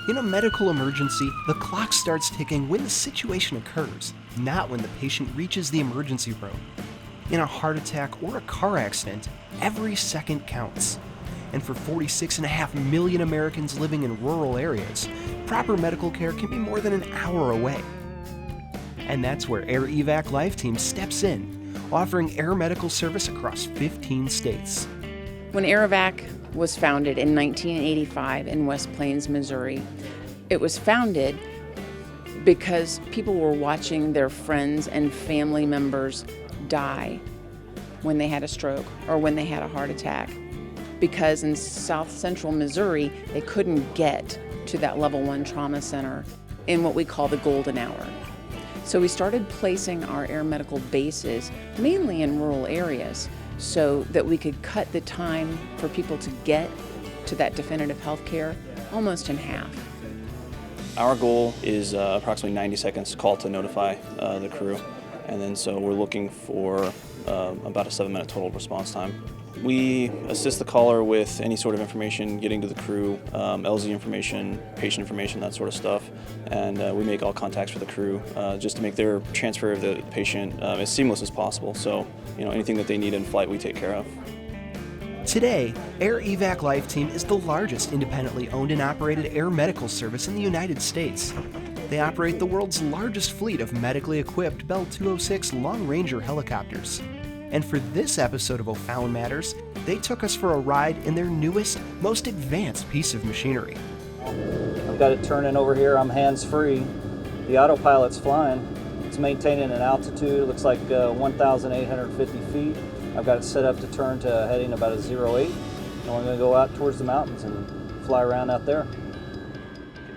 In a medical emergency, the clock starts ticking when the situation occurs, not when the patient reaches the emergency room. In a heart attack or a car accident, every second counts. And for 46.5 million Americans living in rural areas, proper medical care can be more than an hour away. And that's where Air Evac Lifeteam steps in, offering air medical service across 15 states. When Air Evac was founded in 1985 in West Plains, Missouri, it was founded because people were watching their friends and family members die when they had a stroke or when they had a heart attack. Because in South Central Missouri, they couldn't get to that level 1 trauma center in what we call the golden hour. So we started placing our air medical bases mainly in rural areas so that we could cut the time for people to get to that definitive health care almost in half. Our goal is approximately 90 seconds call to notify the crew, and then so we're looking for about a 7-minute total response time. We assist the caller with any sort of information getting to the crew, LZ information, patient information, that sort of stuff, and we make all contacts for the crew just to make their transfer of the patient as seamless as possible. So, anything that they need in flight, we take care of. Today, Air Evac Lifeteam is the largest independently owned and operated air medical service in the United States. They operate the world's largest fleet of medically equipped Bell 206 LongRanger helicopters. And for this episode of O'Fallon Matters, they took us for a ride in their newest, most advanced piece of machinery. I've got it turning over here. I'm hands-free. The autopilot's flying. It's maintaining an altitude, looks like 1,850 feet. I've got it set up to turn to heading about a 0.8. And we're going to go out towards the mountains and fly around out there.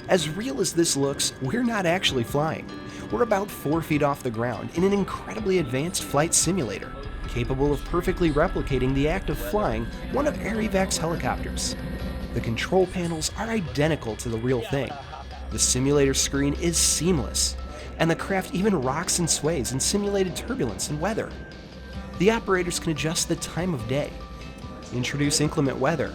As real as this looks, we're not actually flying. We're about 4 feet off the ground in an incredibly advanced flight simulator, capable of perfectly replicating the act of flying one of Air Evac's helicopters. The control panels are identical to the real thing. The simulator screen is seamless, and the craft even rocks and sways in simulated turbulence and weather. The operators can adjust the time of day, introduce inclement weather,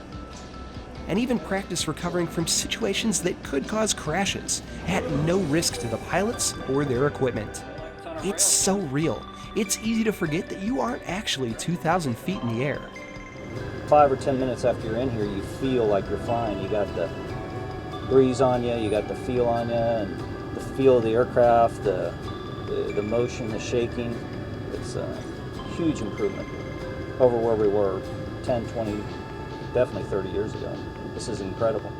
and even practice recovering from situations that could cause crashes at no risk to the pilots or their equipment. It's so real, it's easy to forget that you aren't actually 2,000 feet in the air. 5 or 10 minutes after you're in here, you feel like you're flying. You got the breeze on you, you got the feel on you, and the feel of the aircraft, the motion, the shaking. It's a huge improvement over where we were 10, 20, definitely 30 years ago. This is incredible.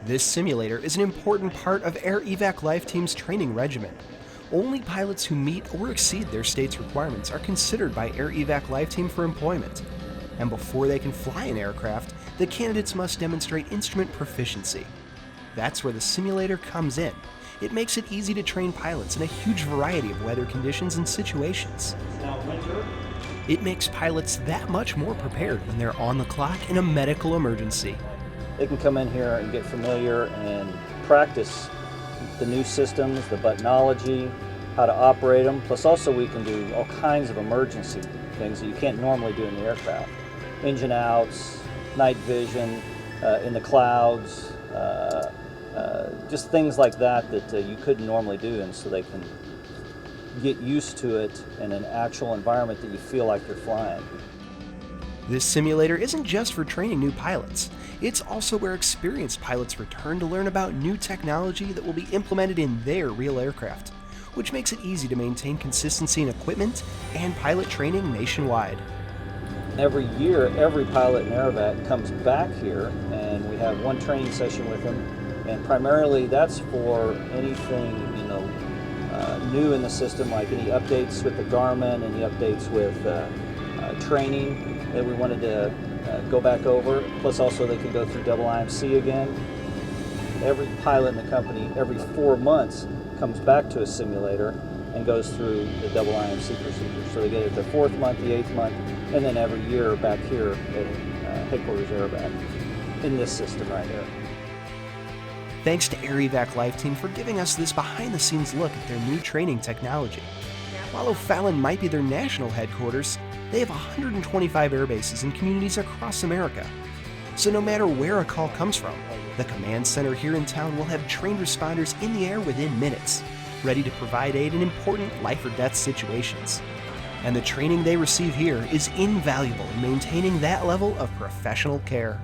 This simulator is an important part of Air Evac Lifeteam's training regimen. Only pilots who meet or exceed their state's requirements are considered by Air Evac Lifeteam for employment. And before they can fly an aircraft, the candidates must demonstrate instrument proficiency. That's where the simulator comes in. It makes it easy to train pilots in a huge variety of weather conditions and situations. It makes pilots that much more prepared when they're on the clock in a medical emergency. They can come in here and get familiar and practice the new systems, the buttonology, how to operate them. Plus also we can do all kinds of emergency things that you can't normally do in the aircraft. Engine outs, night vision, in the clouds, just things like that you couldn't normally do, and so they can get used to it in an actual environment that you feel like you're flying. This simulator isn't just for training new pilots. It's also where experienced pilots return to learn about new technology that will be implemented in their real aircraft, which makes it easy to maintain consistency in equipment and pilot training nationwide. Every year, every pilot in Air Evac comes back here, and we have one training session with them, and primarily that's for anything new in the system, like any updates with the Garmin, any updates with training that we wanted to go back over. Plus also they can go through double IMC again. Every pilot in the company, every 4 months, comes back to a simulator and goes through the double IMC procedure. So they get it the 4th month, the 8th month, and then every year back here at headquarters Air Evac in this system right here. Thanks to Air Evac Lifeteam for giving us this behind-the-scenes look at their new training technology. While O'Fallon might be their national headquarters, they have 125 air bases in communities across America. So no matter where a call comes from, the command center here in town will have trained responders in the air within minutes, ready to provide aid in important life or death situations. And the training they receive here is invaluable in maintaining that level of professional care.